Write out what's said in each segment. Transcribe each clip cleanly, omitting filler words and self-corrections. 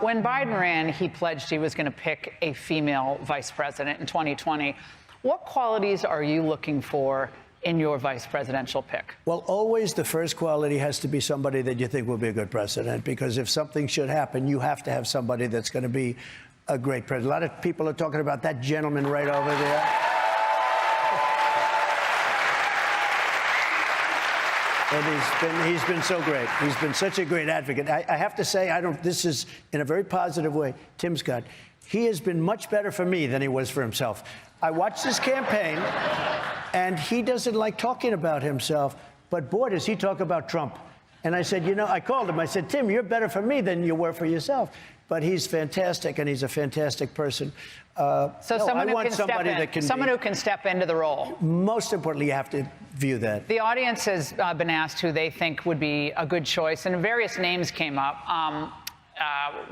when Biden ran, he pledged he was going to pick a female vice president in 2020. What qualities are you looking for in your vice presidential pick? Well, always the first quality has to be somebody that you think will be a good president, because if something should happen, you have to have somebody that's going to be a great president. A lot of people are talking about that gentleman right over there. And he's been so great. He's been such a great advocate. I have to say, this is in a very positive way, Tim Scott. He has been much better for me than he was for himself. I watched his campaign, and he doesn't like talking about himself, but boy, does he talk about Trump. And I said, I called him. I said, Tim, you're better for me than you were for yourself. But he's fantastic, and he's a fantastic person. Someone who can step into the role. Most importantly, you have to view that. The audience has been asked who they think would be a good choice, and various names came up.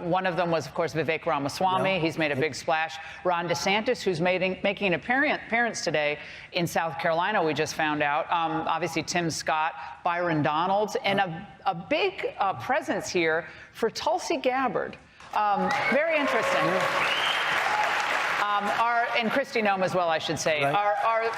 One of them was, of course, Vivek Ramaswamy. He's made a big splash. Ron DeSantis, who's making an appearance today in South Carolina, we just found out. Obviously, Tim Scott, Byron Donalds, and a big presence here for Tulsi Gabbard. Very interesting. And Kristi Noem as well, I should say. Right.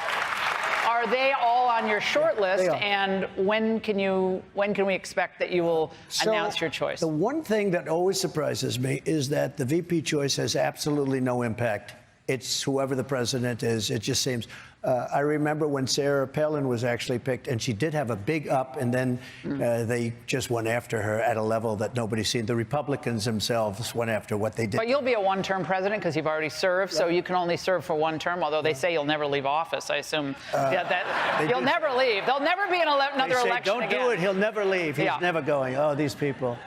Are they all on your short list? And when can we expect that you will announce your choice? The one thing that always surprises me is that the VP choice has absolutely no impact. It's whoever the president is. It just seems. I remember when Sarah Palin was actually picked, and she did have a big up, and then they just went after her at a level that nobody's seen. The Republicans themselves went after what they did. But you'll be a one-term president because you've already served, so you can only serve for one term, although they say you'll never leave office. I assume that you'll never leave. There'll never be another election again. Don't do it. He'll never leave. He's never going. Oh, these people.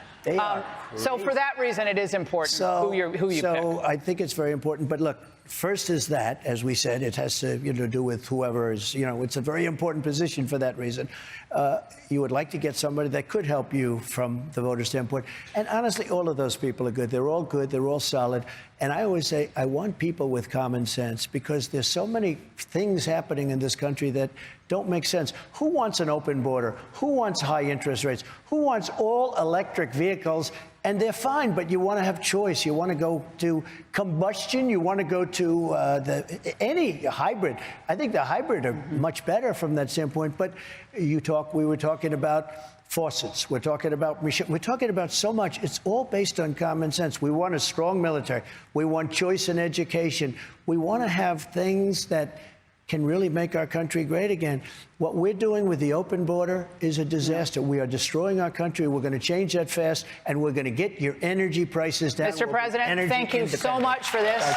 So for that reason, it is important who you pick. So I think it's very important. But look, first is that, as we said, it has to do with whoever is, it's a very important position for that reason. You would like to get somebody that could help you from the voter standpoint. And honestly, all of those people are good. They're all good. They're all solid. And I always say, I want people with common sense, because there's so many things happening in this country that don't make sense. Who wants an open border? Who wants high interest rates? Who wants all electric vehicles? And they're fine, but you want to have choice. You want to go to combustion. You want to go to any hybrid. I think the hybrid are much better from that standpoint. But we were talking about faucets. We're talking about machines. We're talking about so much. It's all based on common sense. We want a strong military. We want choice in education. We want to have things that can really make our country great again. What we're doing with the open border is a disaster. We are destroying our country. We're going to change that fast, and we're going to get your energy prices down. Mr. President, thank you so much for this.